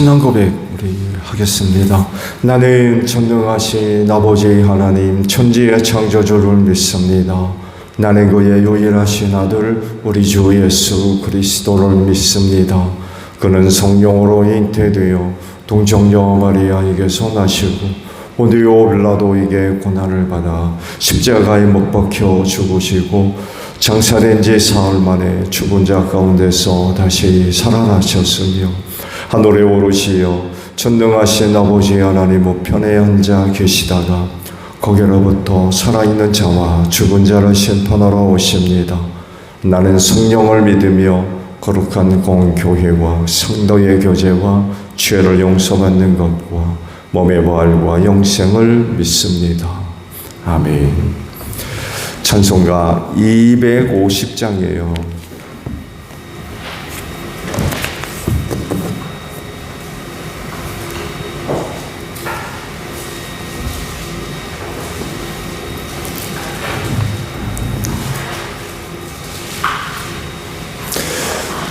신앙 고백 우리 하겠습니다. 나는 전능하신 아버지 하나님 천지의 창조주를 믿습니다. 나는 그의 유일하신 아들 우리 주 예수 그리스도를 믿습니다. 그는 성령으로 잉태되어 동정녀 마리아에게서 나시고 본디오 빌라도에게 고난을 받아 십자가에 못 박혀 죽으시고 장사된 지 사흘 만에 죽은 자 가운데서 다시 살아나셨으며 하늘에 오르시어 전능하신 아버지 하나님 우편에 앉아 계시다가 거기로부터 살아있는 자와 죽은 자를 심판하러 오십니다. 나는 성령을 믿으며 거룩한 공교회와 성도의 교제와 죄를 용서받는 것과 몸의 부활과 영생을 믿습니다. 아멘. 찬송가 250장이에요.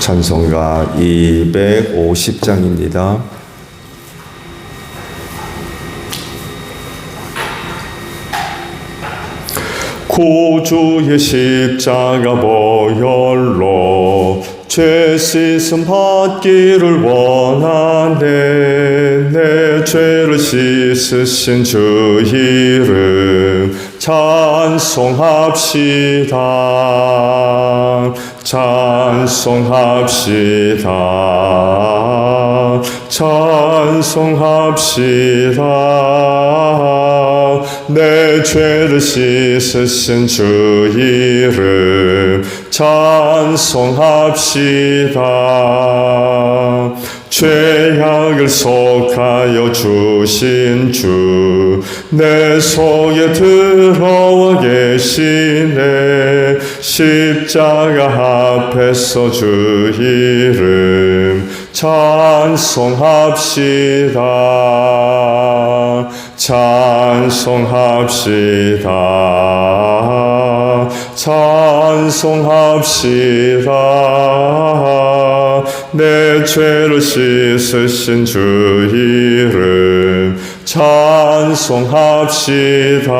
찬송가 250장입니다. 구주의 십자가 보혈로 죄 씻음 받기를 원하네. 내 죄를 씻으신 주 이름 찬송합시다. 찬송합시다. 찬송합시다. 내 죄를 씻으신 주 이름 찬송합시다. 죄악을 속하여 주신 주 내 속에 들어와 계시네. 십자가 앞에서 주 이름 찬송합시다. 찬송합시다. 찬송합시다. 내 죄를 씻으신 주 이름 찬송합시다.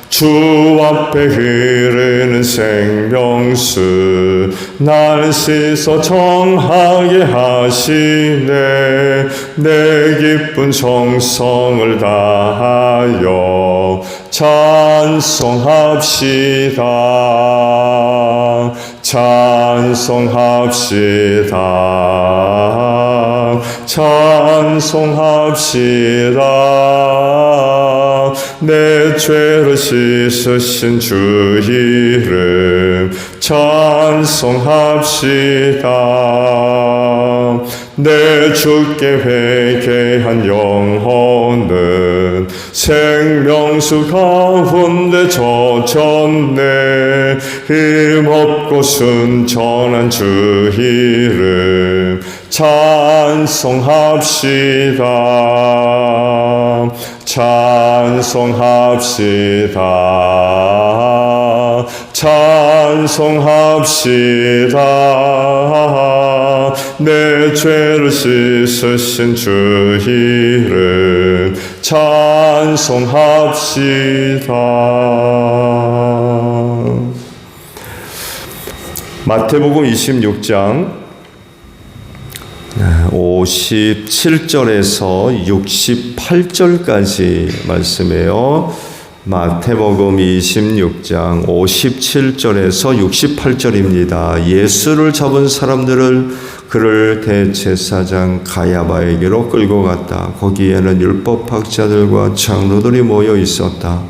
주 앞에 흐르는 생명수 날 씻어 정하게 하시네. 내 기쁜 정성을 다하여 찬송합시다. 찬송합시다. 찬송합시다. 내 죄를 씻으신 주 이름 찬송합시다. 내 주께 회개한 영혼은 생명수 가운데 젖었네. 힘없고 순전한 주 이름 찬송합시다. 찬송합시다. 찬송합시다. 내 죄를 씻으신 주 이름 찬송합시다. 마태복음 26장 57절에서 68절까지 말씀이에요. 마태복음 26장 57절에서 68절입니다. 예수를 잡은 사람들을 그를 대제사장 가야바에게로 끌고 갔다. 거기에는 율법학자들과 장로들이 모여 있었다.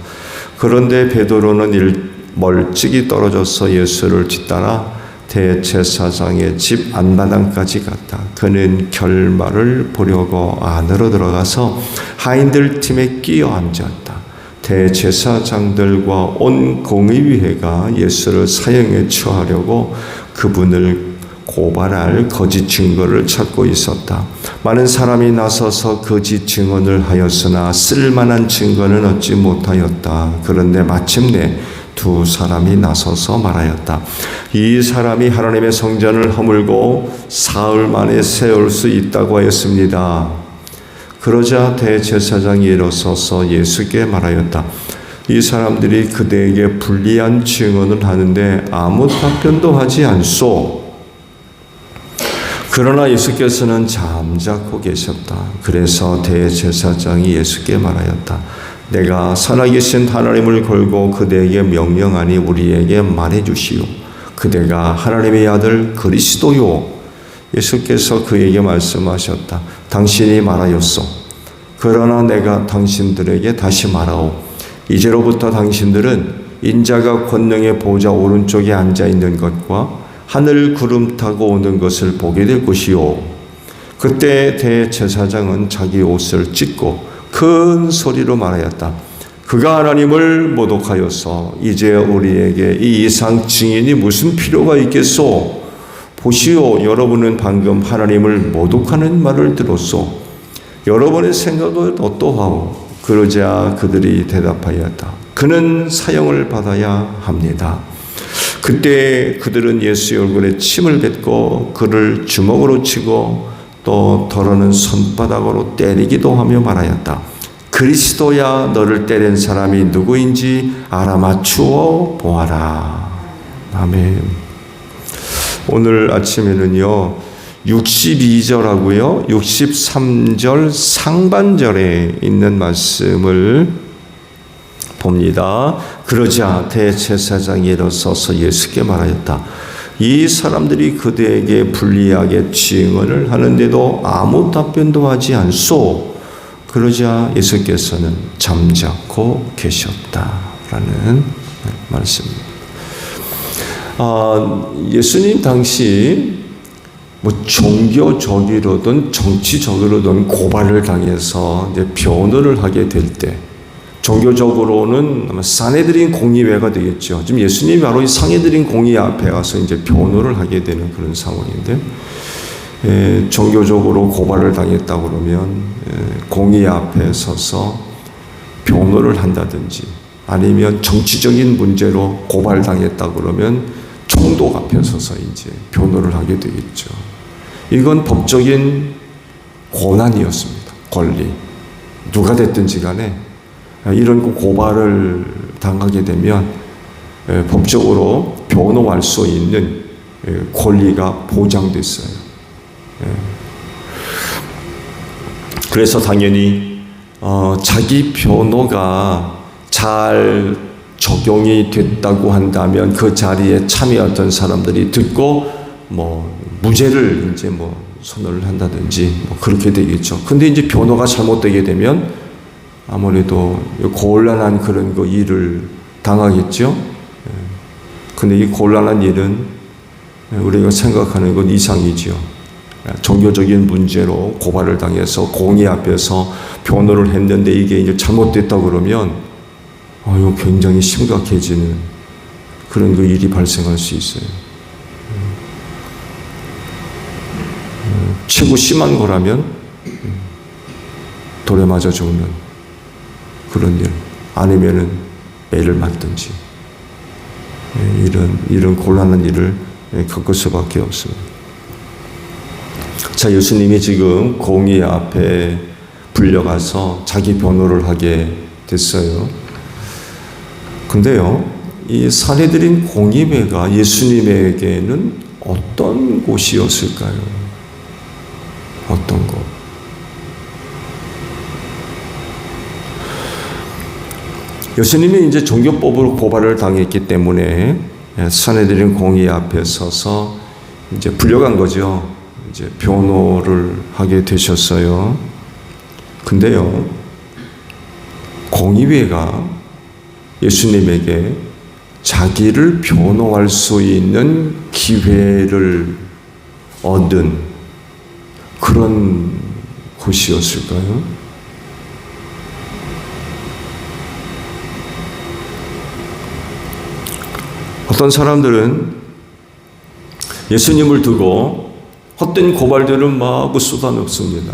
그런데 베드로는 멀찍이 떨어져서 예수를 뒤따라 대제사장의 집 안마당까지 갔다. 그는 결말을 보려고 안으로 들어가서 하인들 팀에 끼어 앉았다. 대제사장들과 온 공의회가 예수를 사형에 처하려고 그분을 고발할 거짓 증거를 찾고 있었다. 많은 사람이 나서서 거짓 증언을 하였으나 쓸만한 증거는 얻지 못하였다. 그런데 마침내 두 사람이 나서서 말하였다. 이 사람이 하나님의 성전을 허물고 사흘 만에 세울 수 있다고 하였습니다. 그러자 대제사장이 일어서서 예수께 말하였다. 이 사람들이 그대에게 불리한 증언을 하는데 아무 답변도 하지 않소. 그러나 예수께서는 잠자코 계셨다. 그래서 대제사장이 예수께 말하였다. 내가 살아계신 하나님을 걸고 그대에게 명령하니 우리에게 말해주시오. 그대가 하나님의 아들 그리스도요. 예수께서 그에게 말씀하셨다. 당신이 말하였소. 그러나 내가 당신들에게 다시 말하오. 이제로부터 당신들은 인자가 권능의 보좌 오른쪽에 앉아있는 것과 하늘 구름 타고 오는 것을 보게 될 것이요. 그때 대제사장은 자기 옷을 찢고 큰 소리로 말하였다. 그가 하나님을 모독하여서 이제 우리에게 이 이상 증인이 무슨 필요가 있겠소? 보시오, 여러분은 방금 하나님을 모독하는 말을 들었소. 여러분의 생각은 어떠하오? 그러자 그들이 대답하였다. 그는 사형을 받아야 합니다. 그때 그들은 예수의 얼굴에 침을 뱉고 그를 주먹으로 치고 또 더러는 손바닥으로 때리기도 하며 말하였다. 그리스도야, 너를 때린 사람이 누구인지 알아맞추어 보아라. 아멘. 오늘 아침에는요 62절하고요 63절 상반절에 있는 말씀을 봅니다. 그러자 대제사장이 일어서서 예수께 말하였다. 이 사람들이 그대에게 불리하게 증언을 하는데도 아무 답변도 하지 않소. 그러자 예수께서는 잠자코 계셨다라는 말씀입니다. 예수님 당시 종교적으로든 정치적으로든 고발을 당해서 이제 변호를 하게 될 때, 종교적으로는 아마 사내들인 공의회가 되겠죠. 지금 예수님이 바로 이 상해들인 공의 앞에 가서 이제 변호를 하게 되는 그런 상황인데, 종교적으로 고발을 당했다 그러면 공의 앞에 서서 변호를 한다든지, 아니면 정치적인 문제로 고발당했다 그러면 총독 앞에 서서 이제 변호를 하게 되겠죠. 이건 법적인 권한이었습니다. 권리. 누가 됐든지 간에 이런 고발을 당하게 되면 법적으로 변호할 수 있는 권리가 보장됐어요. 그래서 당연히 자기 변호가 잘 적용이 됐다고 한다면 그 자리에 참여했던 사람들이 듣고 무죄를 이제 선언을 한다든지 그렇게 되겠죠. 근데 이제 변호가 잘못되게 되면 아무래도 곤란한 그런 일을 당하겠죠. 근데 이 곤란한 일은 우리가 생각하는 건 이상이죠. 종교적인 문제로 고발을 당해서 공의 앞에서 변호를 했는데 이게 이제 잘못됐다 그러면 이거 굉장히 심각해지는 그런 일이 발생할 수 있어요. 최고 심한 거라면 돌에 맞아 죽는 그런 일, 아니면은 매를 맞든지 이런 곤란한 일을 겪을 수밖에 없습니다. 자, 예수님이 지금 공의 앞에 불려가서 자기 변호를 하게 됐어요. 근데요, 이 사내들인 공의회가 예수님에게는 어떤 곳이었을까요? 어떤 곳? 예수님이 이제 종교법으로 고발을 당했기 때문에 사내들인 공의 앞에 서서 이제 불려간 거죠. 이제 변호를 하게 되셨어요. 근데요, 공의회가 예수님에게 자기를 변호할 수 있는 기회를 얻은 그런 곳이었을까요? 어떤 사람들은 예수님을 두고 헛된 고발들을 막 쏟아놓습니다.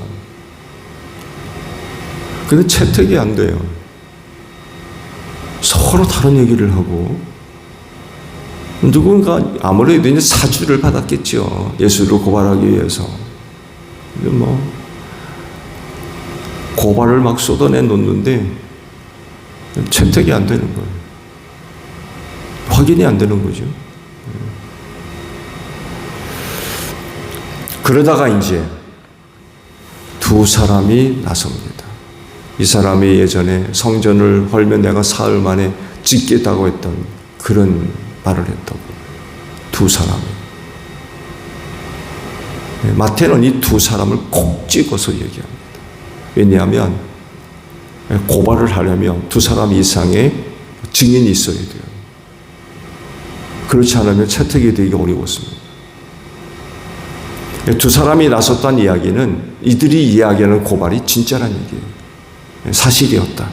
근데 채택이 안 돼요. 서로 다른 얘기를 하고 누군가 아무래도 이제 사주를 받았겠죠. 예수를 고발하기 위해서. 근데 고발을 막 쏟아내 놓는데 채택이 안 되는 거예요. 확인이 안 되는 거죠. 그러다가 이제 두 사람이 나섭니다. 이 사람이 예전에 성전을 헐면 내가 사흘 만에 짓겠다고 했던 그런 말을 했다고. 두 사람이. 마태는 이 두 사람을 콕 찍어서 얘기합니다. 왜냐하면 고발을 하려면 두 사람 이상의 증인이 있어야 돼요. 그렇지 않으면 채택이 되기 어려웠습니다. 두 사람이 나섰던 이야기는 이들이 이야기하는 고발이 진짜란 얘기예요. 사실이었다.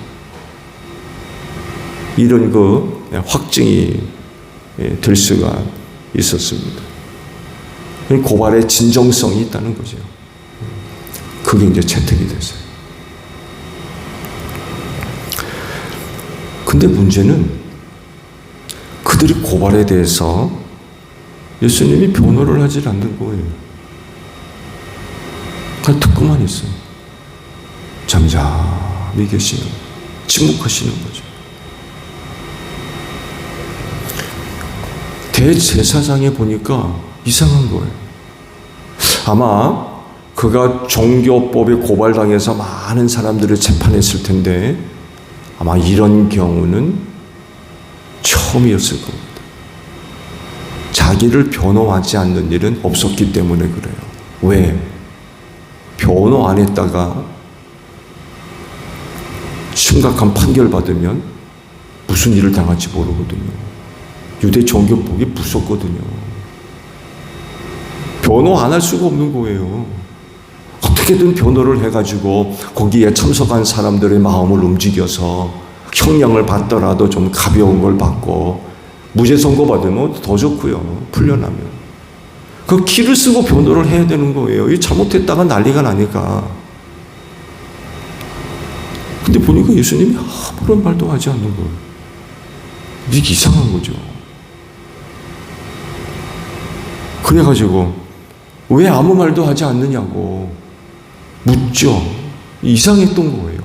이런 확증이 될 수가 있었습니다. 고발의 진정성이 있다는 거죠. 그게 이제 채택이 됐어요. 근데 문제는 그들이 고발에 대해서 예수님이 변호를 하지 않는 거예요. 그냥 듣고만 있어요. 잠잠히 계시는, 침묵하시는 거죠. 대제사장에 보니까 이상한 거예요. 아마 그가 종교법에 고발당해서 많은 사람들을 재판했을 텐데 아마 이런 경우는 처음이었을 겁니다. 자기를 변호하지 않는 일은 없었기 때문에 그래요. 왜? 변호 안 했다가 심각한 판결 받으면 무슨 일을 당할지 모르거든요. 유대 종교법이 무섭거든요. 변호 안 할 수가 없는 거예요. 어떻게든 변호를 해가지고 거기에 참석한 사람들의 마음을 움직여서 형량을 받더라도 좀 가벼운 걸 받고 무죄 선고 받으면 더 좋고요. 풀려나면. 그 기를 쓰고 변호를 해야 되는 거예요. 이 잘못했다가 난리가 나니까. 근데 보니까 예수님이 아무런 말도 하지 않는 거예요. 이게 이상한 거죠. 그래가지고 왜 아무 말도 하지 않느냐고 묻죠. 이상했던 거예요.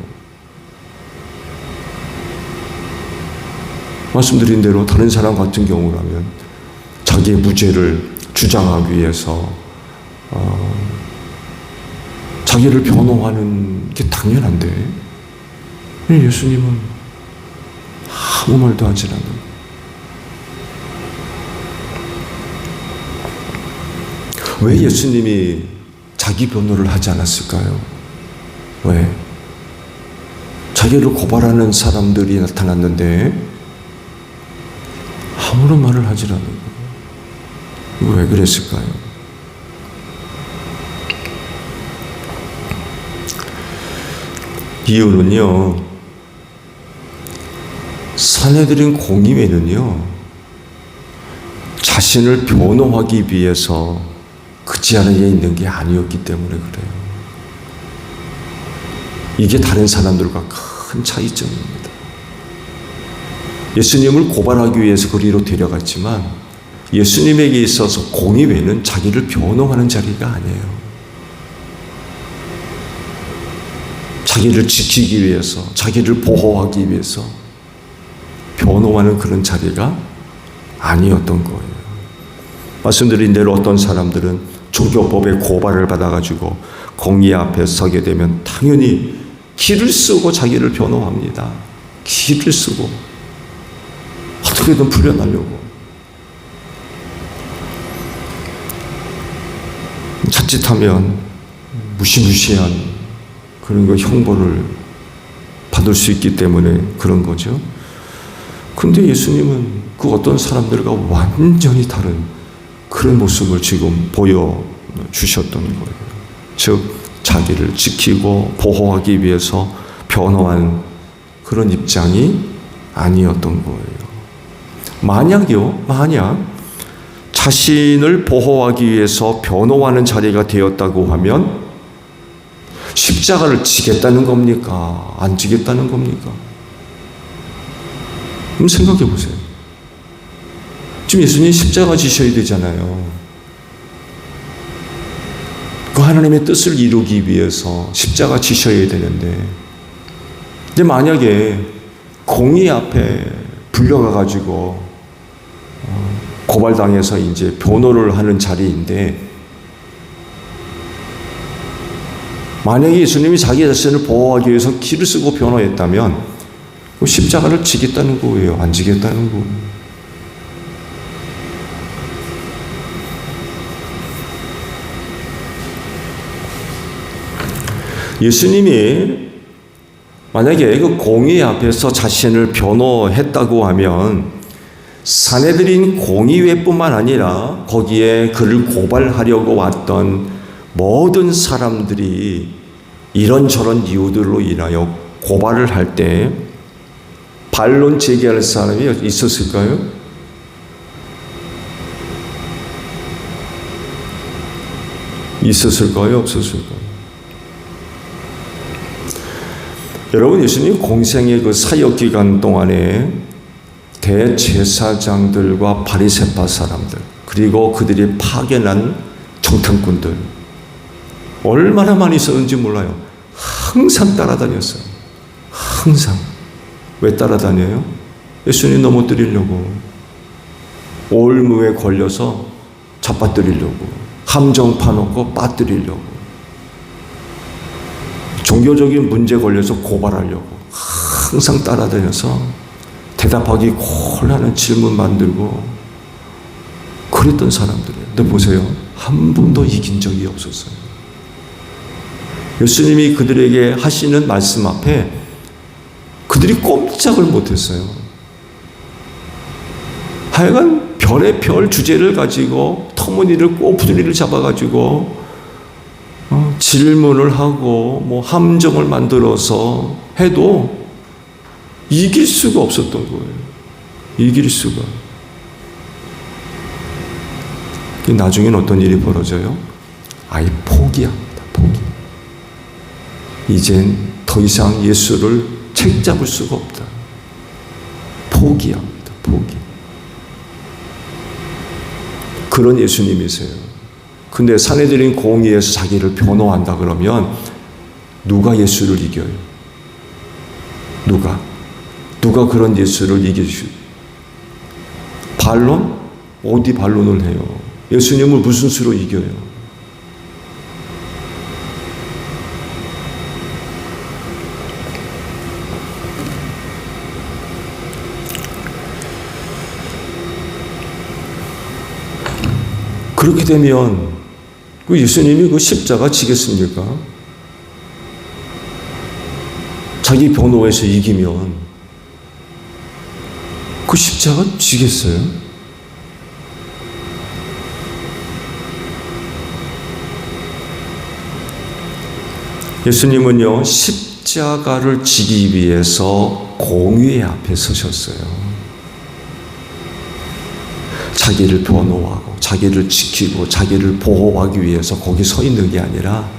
말씀드린 대로 다른 사람 같은 경우라면 자기의 무죄를 주장하기 위해서 자기를 변호하는 게 당연한데 예수님은 아무 말도 하지 않는 거예요. 왜 예수님이 자기 변호를 하지 않았을까요? 왜? 자기를 고발하는 사람들이 나타났는데 아무런 말을 하지 않는 거예요. 왜 그랬을까요? 이유는요, 산헤드린 공의회는요, 자신을 변호하기 위해서 그 자리에 있는 게 아니었기 때문에 그래요. 이게 다른 사람들과 큰 차이점입니다. 예수님을 고발하기 위해서 그리로 데려갔지만 예수님에게 있어서 공의회는 자기를 변호하는 자리가 아니에요. 자기를 지키기 위해서, 자기를 보호하기 위해서 변호하는 그런 자리가 아니었던 거예요. 말씀드린 대로 어떤 사람들은 종교법에 고발을 받아가지고 공의 앞에 서게 되면 당연히 기를 쓰고 자기를 변호합니다. 기를 쓰고 어떻게든 풀려나려고. 자칫하면 무시무시한 그런 거 형벌을 받을 수 있기 때문에 그런 거죠. 근데 예수님은 그 어떤 사람들과 완전히 다른 그런 모습을 지금 보여주셨던 거예요. 즉 자기를 지키고 보호하기 위해서 변호한 그런 입장이 아니었던 거예요. 만약 자신을 보호하기 위해서 변호하는 자리가 되었다고 하면 십자가를 지겠다는 겁니까? 안 지겠다는 겁니까? 그럼 생각해 보세요. 지금 예수님 십자가 지셔야 되잖아요. 그 하나님의 뜻을 이루기 위해서 십자가 지셔야 되는데, 근데 만약에 공의 앞에 불려가가지고 고발당해서 이제 변호를 하는 자리인데, 만약에 예수님이 자기 자신을 보호하기 위해서 길을 쓰고 변호했다면 그 십자가를 지겠다는 거예요? 안 지겠다는 거예요? 예수님이 만약에 그 공의 앞에서 자신을 변호했다고 하면 산헤드린 공의회뿐만 아니라 거기에 그를 고발하려고 왔던 모든 사람들이 이런저런 이유들로 인하여 고발을 할 때 반론 제기할 사람이 있었을까요? 있었을까요? 없었을까요? 여러분, 예수님 공생의 그 사역 기간 동안에 대제사장들과 바리새파 사람들, 그리고 그들이 파견한 정탐꾼들 얼마나 많이 있었는지 몰라요. 항상 따라다녔어요. 항상. 왜 따라다녀요? 예수님 넘어뜨리려고, 올무에 걸려서 잡아뜨리려고, 함정 파놓고 빠뜨리려고, 종교적인 문제 걸려서 고발하려고 항상 따라다녀서 대답하기 곤란한 질문 만들고 그랬던 사람들이에요. 근데 보세요. 한 번도 이긴 적이 없었어요. 예수님이 그들에게 하시는 말씀 앞에 그들이 꼼짝을 못했어요. 하여간 별의 별 주제를 가지고 터무니를 꼬부리를 잡아가지고 질문을 하고 뭐 함정을 만들어서 해도 이길 수가 없었던 거예요. 이길 수가. 나중에는 어떤 일이 벌어져요? 아예 포기합니다. 포기. 이젠 더 이상 예수를 책잡을 수가 없다. 포기합니다. 포기. 그런 예수님이세요. 근데 산헤드린 공의에서 자기를 변호한다 그러면 누가 예수를 이겨요? 누가 그런 예수를 이겨주죠? 반론? 어디 반론을 해요? 예수님을 무슨 수로 이겨요? 그렇게 되면 그 예수님이 그 십자가 지겠습니까? 자기 변호에서 이기면 그 십자가 지겠어요? 예수님은요, 십자가를 지기 위해서 공의 앞에 서셨어요. 자기를 변호하고 자기를 지키고 자기를 보호하기 위해서 거기 서 있는 게 아니라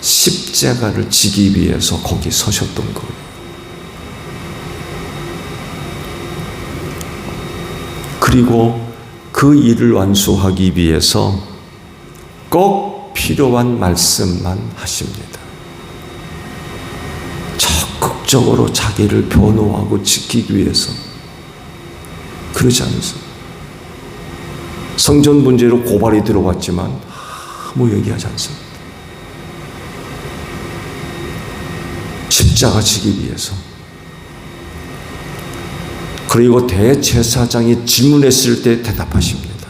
십자가를 지기 위해서 거기 서셨던 거예요. 그리고 그 일을 완수하기 위해서 꼭 필요한 말씀만 하십니다. 적극적으로 자기를 변호하고 지키기 위해서 그러지 않으세요. 성전 문제로 고발이 들어왔지만 아무 얘기하지 않습니다. 십자가 지기 위해서. 그리고 대제사장이 질문했을 때 대답하십니다.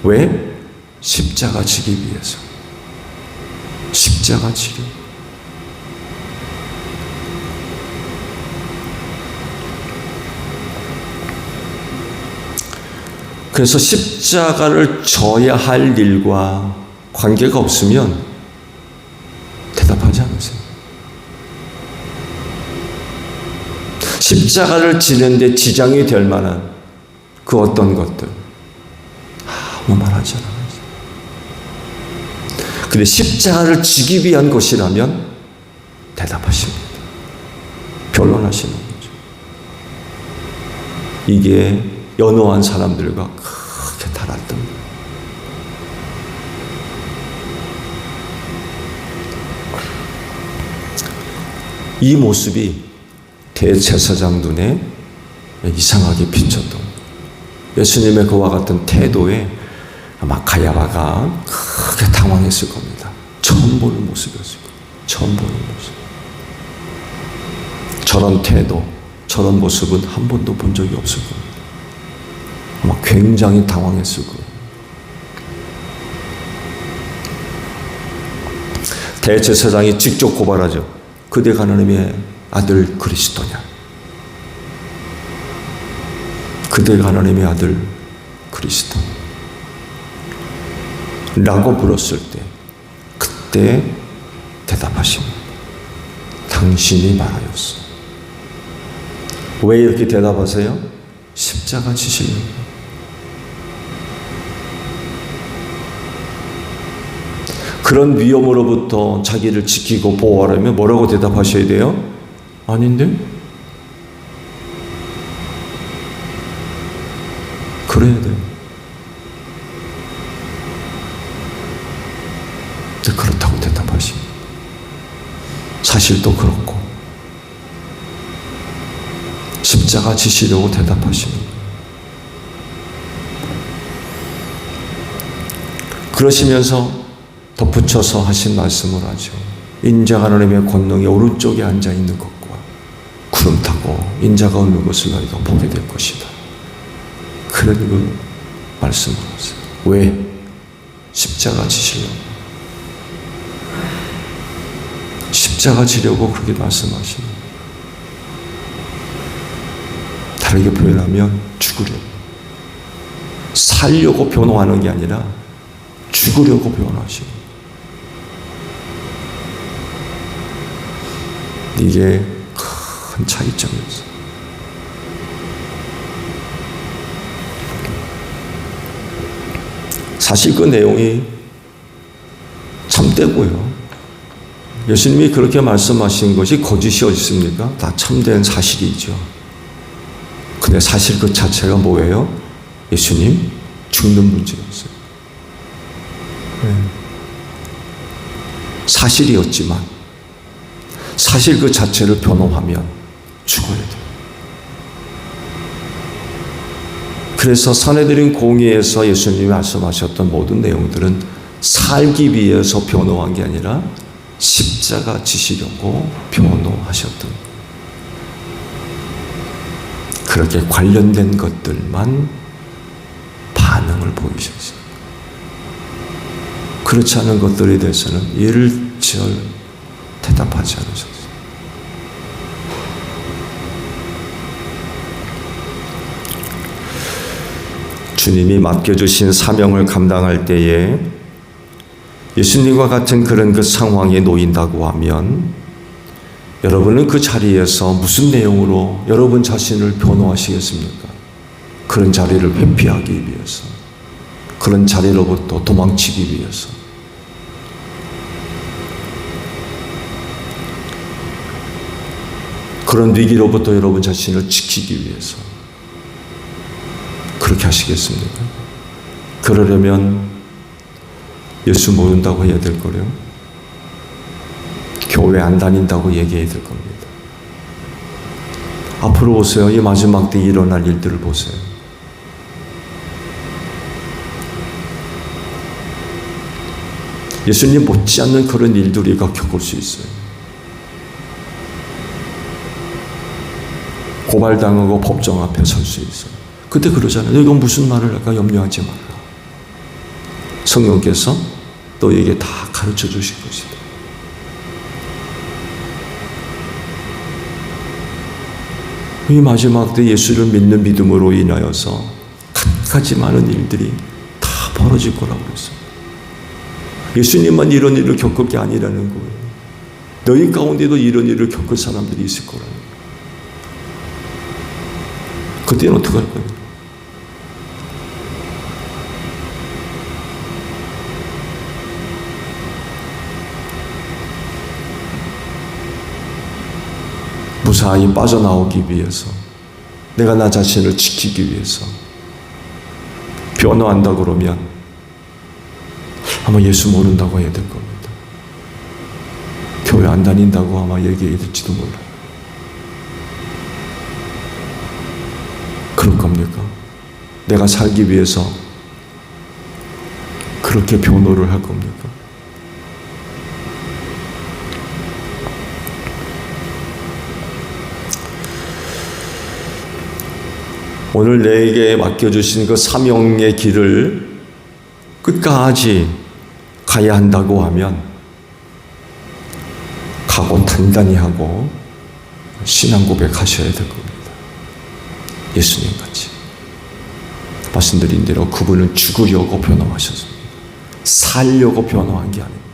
왜? 십자가 지기 위해서. 십자가 지기. 그래서 십자가를 져야 할 일과 관계가 없으면 대답하지 않으세요. 십자가를 지는데 지장이 될 만한 그 어떤 것들 아무 말하지 않아요. 근데 십자가를 지기 위한 것이라면 대답하십니다. 변론하시는 거죠. 이게 연호한 사람들과 이 모습이 대제사장 눈에 이상하게 비쳤던 예수님의 그와 같은 태도에 아마 가야바가 크게 당황했을 겁니다. 처음 보는 모습이었을 거예요. 처음 보는 모습. 저런 태도, 저런 모습은 한 번도 본 적이 없을 겁니다. 아마 굉장히 당황했을 거예요. 대제사장이 직접 고발하죠. 그대가 하나님의 아들 그리스도냐? 그대가 하나님의 아들 그리스도 라고 물었을 때 그때 대답하십니다. 당신이 말하였어. 왜 이렇게 대답하세요? 십자가 지시려고. 그런 위험으로부터 자기를 지키고 보호하려면 뭐라고 대답하셔야 돼요? 아닌데? 그래야 돼요. 그렇다고 대답하십니다. 사실도 그렇고 십자가 지시려고 대답하십니다. 그러시면서 덧붙여서 하신 말씀을 하죠. 인자가 하나님의 권능의 오른쪽에 앉아있는 것과 구름 타고 인자가 오는 것을 너희가 보게 될 것이다. 그런 그 말씀을 하세요. 왜? 십자가 지시려고. 십자가 지려고 그렇게 말씀하십니다. 다르게 표현하면 죽으려고. 살려고 변호하는 게 아니라 죽으려고 변호하시고. 이게 큰 차이점이었어요. 사실 그 내용이 참되고요. 예수님이 그렇게 말씀하신 것이 거짓이 어디 있습니까? 다 참된 사실이죠. 근데 사실 그 자체가 뭐예요? 예수님 죽는 문제였어요. 사실이었지만 사실 그 자체를 변호하면 죽어야 돼요. 그래서 산헤드린 공의에서 예수님이 말씀하셨던 모든 내용들은 살기 위해서 변호한 게 아니라 십자가 지시려고 변호하셨던, 그렇게 관련된 것들만 반응을 보이셨어요. 그렇지 않은 것들에 대해서는 일절 대답하지 않으셨어요. 주님이 맡겨주신 사명을 감당할 때에 예수님과 같은 그런 그 상황에 놓인다고 하면 여러분은 그 자리에서 무슨 내용으로 여러분 자신을 변호하시겠습니까? 그런 자리를 회피하기 위해서, 그런 자리로부터 도망치기 위해서. 그런 위기로부터 여러분 자신을 지키기 위해서 그렇게 하시겠습니까? 그러려면 예수 모른다고 해야 될 거래요. 교회 안 다닌다고 얘기해야 될 겁니다. 앞으로 보세요. 이 마지막 때 일어날 일들을 보세요. 예수님 못지않는 그런 일들을 우리가 겪을 수 있어요. 고발당하고 법정 앞에 설 수 있어요. 그때 그러잖아요. 이건 무슨 말을 할까 염려하지 마라. 성령께서 너에게 다 가르쳐 주실 것이다. 이 마지막 때 예수를 믿는 믿음으로 인하여서 갖가지 많은 일들이 다 벌어질 거라고 그랬어요. 예수님만 이런 일을 겪을 게 아니라는 거예요. 너희 가운데도 이런 일을 겪을 사람들이 있을 거라는 거예요. 그때는 어떻게 할 거예요? 무사히 빠져나오기 위해서, 내가 나 자신을 지키기 위해서 변호한다 그러면 아마 예수 모른다고 해야 될 겁니다. 교회 안 다닌다고 아마 얘기했을지도 몰라요. 그럴 겁니까? 내가 살기 위해서 그렇게 변호를 할 겁니까? 오늘 내게 맡겨주신 그 사명의 길을 끝까지 가야 한다고 하면 각오 단단히 하고 신앙 고백하셔야 될 겁니다. 예수님 같이. 말씀드린 대로 그분은 죽으려고 변호하셨습니다. 살려고 변호한 게 아닙니다.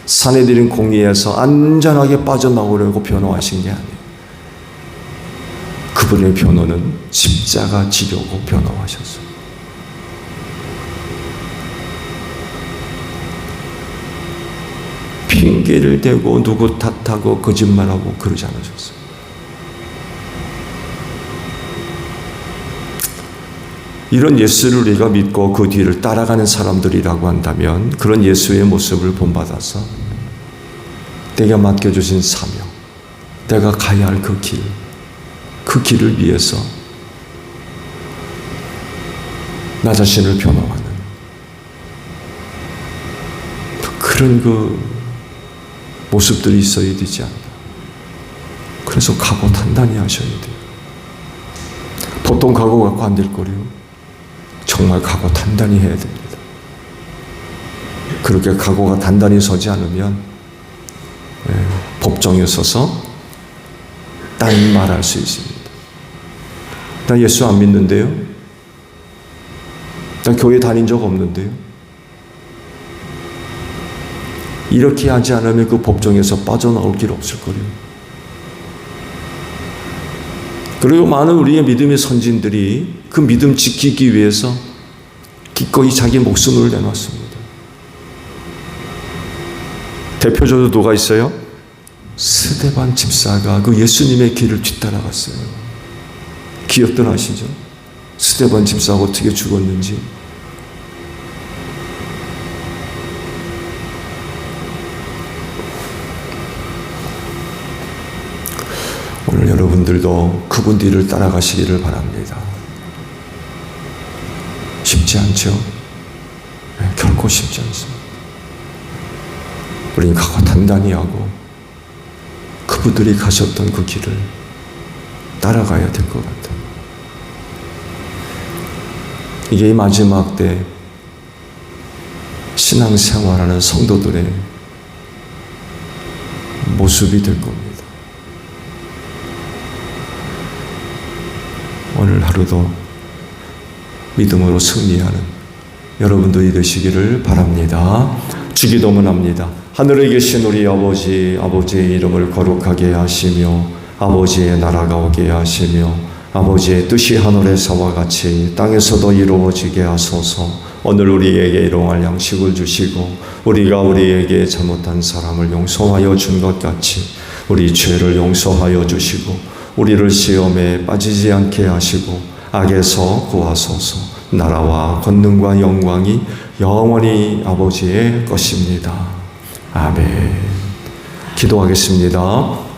사내들인 공의에서 안전하게 빠져나오려고 변호하신 게 아니에요. 그분의 변호는 십자가 지려고 변호하셨어요. 핑계를 대고 누구 탓하고 거짓말하고 그러지 않으셨어요. 이런 예수를 우리가 믿고 그 뒤를 따라가는 사람들이라고 한다면 그런 예수의 모습을 본받아서 내가 맡겨주신 사명, 내가 가야 할 그 길, 그 길을 위해서 나 자신을 변호하는 그런 그 모습들이 있어야 되지 않나. 그래서 각오 단단히 하셔야 돼요. 보통 각오 갖고 안 될 거래요. 정말 각오 단단히 해야 됩니다. 그렇게 각오가 단단히 서지 않으면 법정에 서서 딴 말할 수 있습니다. 나 예수 안 믿는데요? 나 교회 다닌 적 없는데요? 이렇게 하지 않으면 그 법정에서 빠져나올 길 없을 거예요. 그리고 많은 우리의 믿음의 선진들이 그 믿음 지키기 위해서 기꺼이 자기 목숨을 내놨습니다. 대표적으로 누가 있어요? 스데반 집사가 그 예수님의 길을 뒤따라갔어요. 기억들 하시죠? 스데반 집사가 어떻게 죽었는지. 오늘 여러분들도 그분 뒤를 따라가시기를 바랍니다. 쉽지 않죠? 네, 결코 쉽지 않습니다. 우리는 각오 단단히 하고 그분들이 가셨던 그 길을 따라가야 될 것 같아요. 이게 이 마지막 때 신앙생활하는 성도들의 모습이 될 겁니다. 오늘 하루도 믿음으로 승리하는 여러분들이 되시기를 바랍니다. 주기도문 합니다. 하늘에 계신 우리 아버지, 아버지의 이름을 거룩하게 하시며 아버지의 나라가 오게 하시며 아버지의 뜻이 하늘에서와 같이 땅에서도 이루어지게 하소서. 오늘 우리에게 일용할 양식을 주시고 우리가 우리에게 잘못한 사람을 용서하여 준 것 같이 우리 죄를 용서하여 주시고 우리를 시험에 빠지지 않게 하시고 악에서 구하소서. 나라와 권능과 영광이 영원히 아버지의 것입니다. 아멘. 기도하겠습니다.